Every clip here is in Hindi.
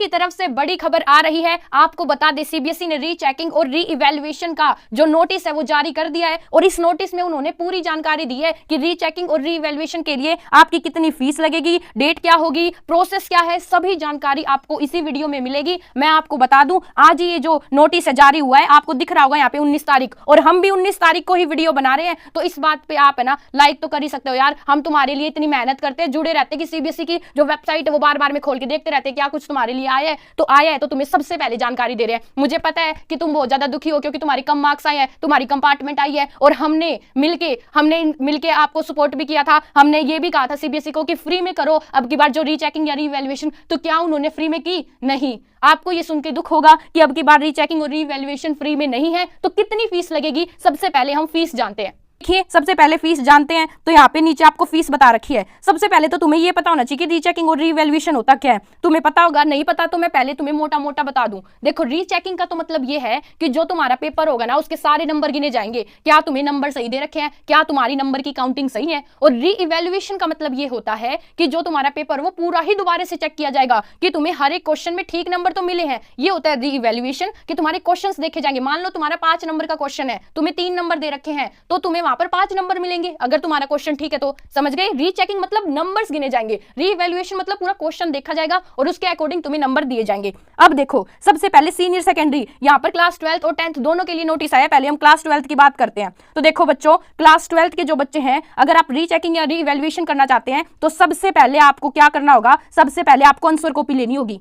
की तरफ से बड़ी खबर आ रही है। आपको बता दें सीबीएसई ने रीचेकिंग और री इवैल्यूएशन का जो नोटिस है वो जारी कर दिया है और इस नोटिस में उन्होंने पूरी जानकारी दी है कि रीचेकिंग और री इवैल्यूएशन के लिए आपकी कितनी फीस लगेगी, डेट क्या होगी, प्रोसेस क्या है, सभी जानकारी आपको इसी वीडियो में मिलेगी। मैं आपको बता दूं आज ये जो नोटिस है जारी हुआ है, आपको दिख रहा होगा यहाँ पे 19 तारीख, और हम भी 19 तारीख को ही वीडियो बना रहे हैं, तो इस बात पे आप है ना लाइक तो कर ही सकते हो यार। हम तुम्हारे लिए इतनी मेहनत करते हैं, जुड़े रहते हैं कि सीबीएसई की जो वेबसाइट है वो बार बार में खोल के देखते रहते हैं क्या कुछ तुम्हारे लिए आया है तो तुम्हें सबसे पहले जानकारी दे रहे हैं। मुझे पता है कि तुम बहुत ज्यादा दुखी हो क्योंकि तुम्हारी कम मार्क्स आए हैं, तुम्हारी कंपार्टमेंट आई है, और हमने मिलके आपको सपोर्ट भी किया था। हमने ये भी कहा था सीबीएसई को कि फ्री में करो अब की बार जो रीचेकिंग या रीवैल्यूएशन, तो क्या उन्होंने फ्री में की? नहीं। आपको ये सुन के दुख होगा कि अब की बार रीचेकिंग और रीवैल्यूएशन फ्री में नहीं है, तो कितनी फीस लगेगी? सबसे पहले हम फीस जानते हैं। देखिए सबसे पहले फीस जानते हैं, तो यहाँ पे नीचे आपको फीस बता रखी है। सबसे पहले तो तुम्हें ये पता होना चाहिए कि रीचेकिंग और रीवैल्यूएशन होता क्या है। तुम्हें पता होगा, नहीं पता तो मैं पहले तुम्हें मोटा मोटा बता दूं। देखो रीचेकिंग का तो मतलब ये है कि जो तुम्हारा पेपर होगा ना उसके सारे नंबर गिने जाएंगे, क्या तुम्हें नंबर सही दे रखे हैं, क्या तुम्हारी नंबर की काउंटिंग सही है। और री इवैल्यूएशन का मतलब ये होता है कि जो तुम्हारा पेपर वो पूरा ही दोबारा से चेक किया जाएगा कि तुम्हें हर एक क्वेश्चन में ठीक नंबर तो मिले हैं। ये होता है री इवैल्यूएशन कि तुम्हारे क्वेश्चन देखे जाएंगे। मान लो तुम्हारा 5 नंबर का क्वेश्चन है, तुम्हें 3 नंबर दे रखे हैं, तो तुम्हें वहां पर 5 नंबर मिलेंगे अगर तुम्हारा क्वेश्चन ठीक है तो। समझ गए? रीचेकिंग मतलब नंबर्स गिने जाएंगे, रीइवैल्यूएशन मतलब पूरा क्वेश्चन देखा जाएगा और उसके अकॉर्डिंग तुम्हें नंबर दिए जाएंगे। अब देखो सबसे पहले सीनियर सेकेंडरी, यहां पर क्लास 12th और 10th दोनों के लिए नोटिस आया। पहले हम क्लास 12th की बात करते हैं। तो देखो बच्चों, क्लास 12th के जो बच्चे हैं, अगर आप रीचेकिंग या रीइवैल्यूएशन करना चाहते हैं तो सबसे पहले आपको क्या करना होगा? सबसे पहले आपको आंसर कॉपी लेनी होगी।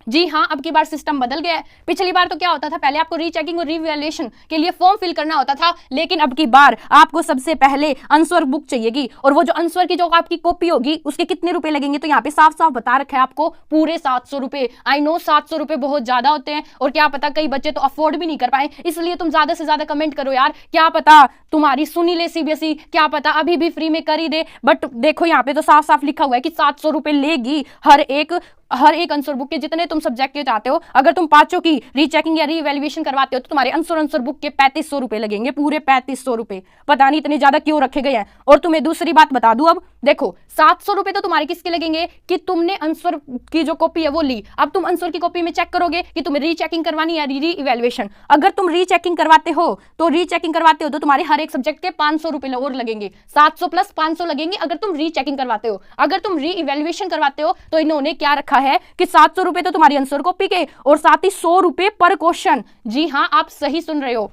जी हाँ, अब की बार सिस्टम बदल गया है। पिछली बार तो क्या होता था, पहले आपको रीचेकिंग और रीवैल्यूएशन के लिए फॉर्म फिल करना होता था, लेकिन अब की बार आपको सबसे पहले आंसर बुक चाहिएगी। और वो जो आंसर की जो आपकी कॉपी होगी उसके कितने रुपए लगेंगे, तो यहाँ पे साफ साफ बता रखा है आपको, पूरे 700 रुपए। आई नो 700 रुपए बहुत ज्यादा होते हैं और क्या पता कई बच्चे तो अफोर्ड भी नहीं कर पाए, इसलिए तुम ज्यादा से ज्यादा कमेंट करो यार। क्या पता तुम्हारी सुनी ले सीबीएसई, क्या पता अभी भी फ्री में कर ही दे। बट देखो यहाँ पे तो साफ साफ लिखा हुआ है कि 700 रुपए लेगी हर एक आंसर बुक के, जितने तुम सब्जेक्ट के चाहते हो। अगर तुम 5 की रीचेकिंग या रीवैल्यूएशन करवाते हो तो तुम्हारे आंसर बुक के 3500 रुपए लगेंगे, पूरे 3500 रुपए। पता नहीं इतने ज्यादा क्यों रखे गए हैं। और तुम्हें दूसरी बात बता दूं, अब देखो 700 रुपए तो तुम्हारे किसके लगेंगे कि तुमने आंसर की जो कॉपी है वो ली। अब तुम आंसर की कॉपी में चेक करोगे कि तुम्हें रीचेकिंग करवानी है री इवैल्यूएशन। अगर तुम रीचेकिंग करवाते हो तो तुम्हारे हर एक सब्जेक्ट के 500 रुपए और लगेंगे, 700 प्लस 500 लगेंगे अगर तुम रीचेकिंग करवाते हो। अगर तुम री इवैल्यूएशन करवाते हो तो इन्होंने क्या रखा है कि 700 रुपए तो तुम्हारी आंसर कॉपी के और साथ ही 100 रुपए पर क्वेश्चन। जी हाँ, आप सही सुन रहे हो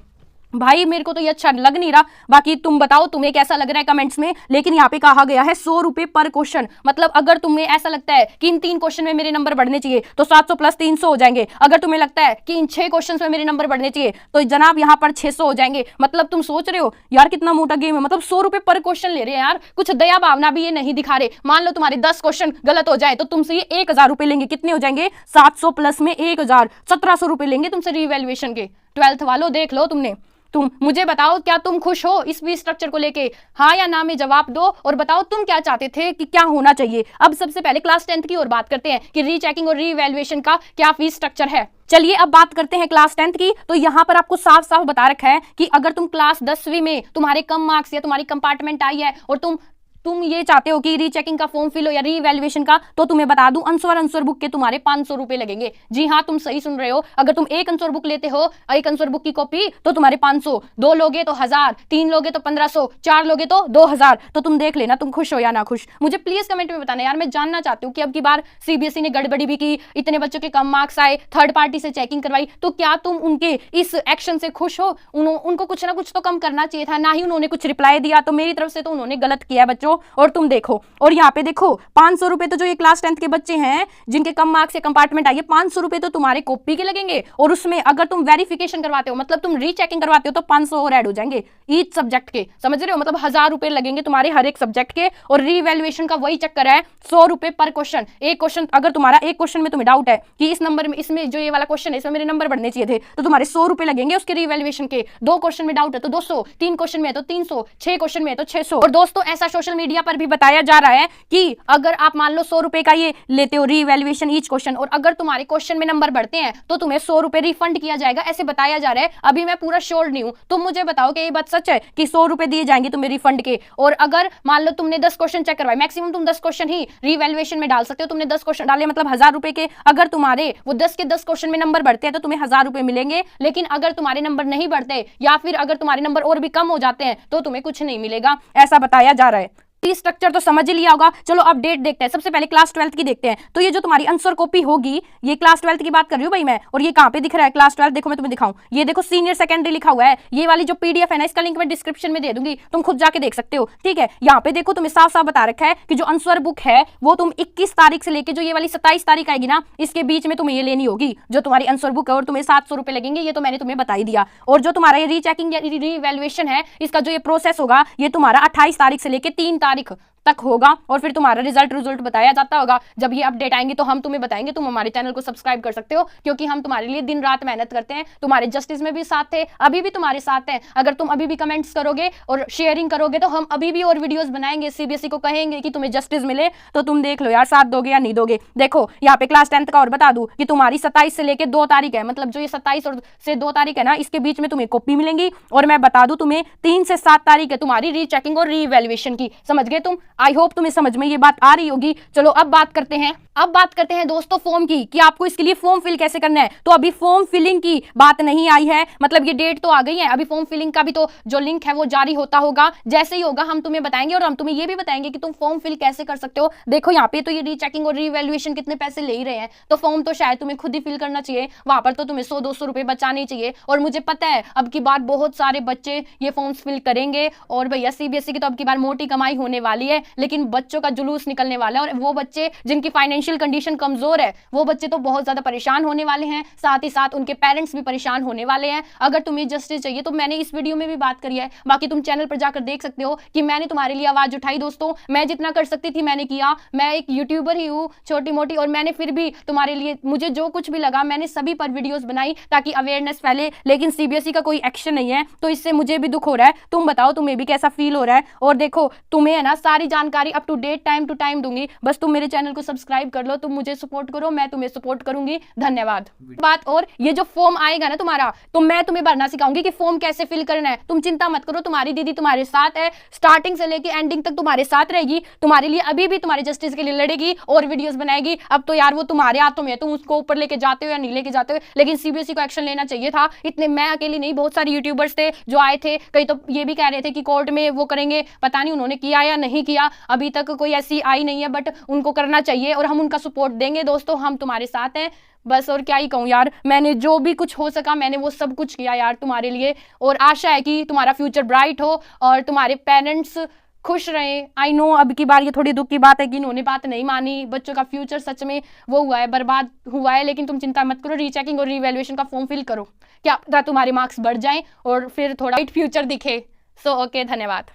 भाई, मेरे को तो ये अच्छा लग नहीं रहा। बाकी तुम बताओ तुम्हें कैसा लग रहा है कमेंट्स में। लेकिन यहाँ पे कहा गया है 100 रुपए पर क्वेश्चन। मतलब अगर तुम्हें ऐसा लगता है कि इन 3 क्वेश्चन में मेरे नंबर बढ़ने चाहिए तो 700 प्लस 300 हो जाएंगे। अगर तुम्हें लगता है कि इन 6 क्वेश्चन में मेरे नंबर बढ़ने चाहिए तो जनाब यहाँ पर 600 हो जाएंगे। मतलब तुम सोच रहे हो यार कितना मोटा गेम है, मतलब 100 रुपए पर क्वेश्चन ले रहे हैं यार। कुछ दया भावना भी ये नहीं दिखा रहे। मान लो तुम्हारे 10 क्वेश्चन गलत हो जाए तो तुमसे ये 1000 रुपए लेंगे। कितने हो जाएंगे? 700 प्लस में 1000, 1700 रुपए लेंगे तुमसे रीवैल्यूएशन के। 12th वालों देख लो तुमने। तुम मुझे बताओ क्या तुम खुश हो इस फीस स्ट्रक्चर को लेके? हाँ या ना में जवाब दो और बताओ तुम क्या चाहते थे कि क्या होना चाहिए। अब सबसे पहले क्लास 10th की ओर बात करते हैं कि रीचेकिंग और रीवैल्यूएशन का क्या फीस स्ट्रक्चर है। चलिए अब बात करते हैं क्लास 10th की। तो यहाँ पर आपको साफ साफ बता रखा है कि अगर तुम क्लास 10वीं में तुम्हारे कम मार्क्स या तुम्हारी कंपार्टमेंट आई है और तुम ये चाहते हो कि रीचेकिंग का फॉर्म फिल हो या रीवैल्यूएशन का, तो तुम्हें बता दूं आंसर बुक के तुम्हारे 500 रुपए लगेंगे। जी हाँ, तुम सही सुन रहे हो। अगर तुम एक आंसर बुक लेते हो, एक आंसर बुक की कॉपी, तो तुम्हारे 500, 2 लोगे तो 1000, 3 लोगे तो 1500, 4 लोगे तो 2000। तो तुम देख लेना तुम खुश हो या ना खुश। मुझे प्लीज कमेंट में बताना यार, मैं जानना चाहती हूँ कि अब की बार सीबीएसई ने गड़बड़ी भी की, इतने बच्चों के कम मार्क्स आए, थर्ड पार्टी से चेकिंग करवाई, तो क्या तुम उनके इस एक्शन से खुश हो? उनको कुछ ना कुछ तो कम करना चाहिए था, ना ही उन्होंने कुछ रिप्लाई दिया। तो मेरी तरफ से तो उन्होंने गलत किया बच्चों। और तुम देखो, और यहाँ पे देखो 500 रुपए तो जो ये क्लास 10th के बच्चे हैं जिनके कम मार्क्स से कंपार्टमेंट आई है, 500 रुपए तो तुम्हारे कॉपी के लगेंगे। और उसमें अगर तुम वेरिफिकेशन करवाते हो, मतलब तुम रीचेकिंग करवाते हो, तो 500 और ऐड हो जाएंगे ईच सब्जेक्ट के। समझ रहे हो? मतलब 1000 रुपए लगेंगे तुम्हारे हर एक सब्जेक्ट के। और रीवैल्यूएशन का वही चक्कर है, 100 रुपए पर क्वेश्चन। एक क्वेश्चन, अगर तुम्हारा एक क्वेश्चन में तुम्हें डाउट है कि इस नंबर में, इसमें जो ये वाला क्वेश्चन है इसमें मेरे नंबर बढ़ने चाहिए थे, तो तुम्हारे 100 रुपए लगेंगे उसके रीवैल्यूएशन के। 2 क्वेश्चन में डाउट है तो 200, 3 क्वेश्चन में है तो 300, 6 क्वेश्चन में है तो 600। और दोस्तों ऐसा सोशल मीडिया मीडिया पर भी बताया जा रहा है कि अगर आप मान लो 100 रुपए का ये लेते हो री इवैल्यूएशन ईच क्वेश्चन, और अगर तुम्हारे क्वेश्चन में नंबर बढ़ते हैं तो तुम्हें 100 रुपए रिफंड किया जाएगा, ऐसे बताया जा रहा है। अभी मैं पूरा श्योर नहीं हूं, तुम मुझे बताओ कि ये बात सच है कि 100 रुपए दिए जाएंगे तुम्हें रिफंड के। और अगर मान लो तुमने 10 क्वेश्चन चेक करवाए, मैक्सिमम तुम 10 क्वेश्चन ही रीवैल्यूएशन में डाल सकते हो, तुमने 10 क्वेश्चन डाले मतलब 1000 रुपए के, अगर तुम्हारे वो 10 के 10 क्वेश्चन में नंबर बढ़ते हैं तो तुम्हें 1000 रुपए मिलेंगे। लेकिन अगर तुम्हारे नंबर नहीं बढ़ते या फिर अगर तुम्हारे नंबर और भी कम हो जाते हैं तो तुम्हें कुछ नहीं मिलेगा, ऐसा बताया जा रहा है। स्ट्रक्चर तो समझ ही लिया होगा। चलो अब डेट देखते हैं। सबसे पहले क्लास 12th की देखते हैं। तो ये जो तुम्हारी आंसर कॉपी होगी, ये क्लास 12th की बात कर रही हूँ भाई मैं, और ये कहाँ पे दिख रहा है क्लास 12th, देखो मैं तुम्हें दिखाऊं, ये देखो सीनियर सेकेंडरी लिखा हुआ है। ये वाली जो पीडीएफ है ना, इसका लिंक मैं डिस्क्रिप्शन में दे दूंगी, तुम खुद जाके देख सकते हो, ठीक है। यहाँ पे देखो तुम्हें साफ साफ बता रखा है कि जो आंसर बुक है वो तुम 21 तारीख से लेके जो ये वाली 27 तारीख आएगी ना, इसके बीच में तुम्हें ये लेनी होगी जो तुम्हारी आंसर बुक है, और तुम्हें 700 रुपए लगेंगे, ये तो मैंने तुम्हें बता ही दिया। और जो तुम्हारा ये रीचेकिंग या रीवैल्यूएशन है, इसका जो ये प्रोसेस होगा, ये तुम्हारा 28 तारीख से लेके 3 तारीख तक होगा, और फिर तुम्हारा रिजल्ट बताया जाता होगा। जब ये अपडेट आएंगे तो हम तुम्हें बताएंगे। तुम हमारे चैनल को सब्सक्राइब कर सकते हो, क्योंकि हम तुम्हारे लिए दिन रात मेहनत करते हैं। तुम्हारे जस्टिस में भी साथ थे, अभी भी तुम्हारे साथ हैं। अगर तुम अभी भी कमेंट्स करोगे और शेयरिंग करोगे तो हम अभी भी और वीडियोस बनाएंगे। सीबीएसई को कहेंगे कि तुम्हें जस्टिस मिले, तो तुम देख लो यार, साथ दोगे या नहीं दोगे। देखो यहाँ पे क्लास 10th का और बता दूं कि तुम्हारी 27 से लेकर 2 तारीख है, मतलब जो ये 27 और से 2 तारीख है ना, इसके बीच में तुम्हें कॉपी मिलेंगी। और मैं बता दूं तुम्हें 3 से 7 तारीख है तुम्हारी रीचेकिंग और रीइवैल्यूएशन की। समझ गए तुम? आई होप तुम्हें समझ में ये बात आ रही होगी। चलो अब बात करते हैं दोस्तों फॉर्म की, कि आपको इसके लिए फॉर्म फिल कैसे करना है। तो अभी फॉर्म फिलिंग की बात नहीं आई है, मतलब ये डेट तो आ गई है, अभी फॉर्म फिलिंग का भी तो जो लिंक है वो जारी होता होगा। जैसे ही होगा हम तुम्हें बताएंगे, और हम तुम्हें ये भी बताएंगे कि तुम फॉर्म फिल कैसे कर सकते हो। देखो यहाँ पे तो ये रीचेकिंग और रीवैल्यूएशन कितने पैसे ले ही रहे हैं, तो फॉर्म तो शायद तुम्हें खुद ही फिल करना चाहिए, वहां पर तो तुम्हें 100-200 रुपए बचाने चाहिए। और मुझे पता है अब की बार बहुत सारे बच्चे ये फॉर्म्स फिल करेंगे, और भैया सीबीएसई की तो अब की बार मोटी कमाई होने वाली है, लेकिन बच्चों का जुलूस निकलने वाला है। और वो बच्चे जिनकी फाइनेंशियल कंडीशन कमजोर है, वो बच्चे तो बहुत ज्यादा परेशान होने वाले हैं, साथ ही साथ उनके पेरेंट्स भी परेशान होने वाले हैं। अगर तुम्हें जस्टिस चाहिए तो मैंने इस वीडियो में भी बात करी है, बाकी तुम चैनल पर जाकर देख सकते हो कि मैंने तुम्हारे लिए आवाज उठाई। दोस्तों मैं जितना कर सकती थी मैंने किया, मैं एक यूट्यूबर ही हूँ छोटी मोटी, और मैंने फिर भी तुम्हारे लिए मुझे जो कुछ भी लगा मैंने सभी पर वीडियोस बनाई ताकि अवेयरनेस फैले। लेकिन सीबीएसई का कोई एक्शन नहीं है, तो इससे मुझे भी दुख हो रहा है। तुम बताओ तुम्हें भी कैसा फील हो रहा है। और देखो तुम्हें है ना सारी जानकारी up to date time to time दूंगी, बस तुम मेरे चैनल को सब्सक्राइब कर लो, तुम मुझे सपोर्ट करो, मैं तुम्हें सपोर्ट करूंगी। धन्यवाद। बात और ये जो फॉर्म आएगा ना तुम्हारा, तो मैं तुम्हें भरना सिखाऊंगी कि फॉर्म कैसे फिल करना है। तुम चिंता मत करो, तुम्हारी दीदी तुम्हारे साथ है, स्टार्टिंग से लेके एंडिंग तक तुम्हारे साथ रहेगी, तुम्हारे लिए अभी भी तुम्हारे जस्टिस के लिए लड़ेगी और वीडियोस बनाएगी। अब तो यार वो तुम्हारे हाथों में है, तुम उसको ऊपर लेके जाते हो या नहीं लेके जाते हो, लेकिन सीबीएसई को एक्शन लेना चाहिए था। इतने मैं अकेली नहीं, बहुत सारे यूट्यूबर्स थे जो आए थे, कई तो ये भी कह रहे थे कि कोर्ट में वो करेंगे, पता नहीं उन्होंने किया या नहीं किया, अभी तक कोई ऐसी आई नहीं है, बट उनको करना चाहिए और हम उनका सपोर्ट देंगे। दोस्तों हम तुम्हारे साथ हैं, बस और क्या ही कहूँ यार, मैंने जो भी कुछ हो सका मैंने वो सब कुछ किया यार तुम्हारे लिए, और आशा है कि तुम्हारा फ्यूचर ब्राइट हो और तुम्हारे पेरेंट्स खुश रहें। आई नो अब की बार ये थोड़ी दुख की बात है कि इन्होंने बात नहीं मानी, बच्चों का फ्यूचर सच में वो हुआ है, बर्बाद हुआ है। लेकिन तुम चिंता मत करो, रीचेकिंग और रीवैल्यूएशन का फॉर्म फिल करो, क्या पता तुम्हारे मार्क्स बढ़ जाएं और फिर थोड़ा फ्यूचर दिखे। सो ओके, धन्यवाद।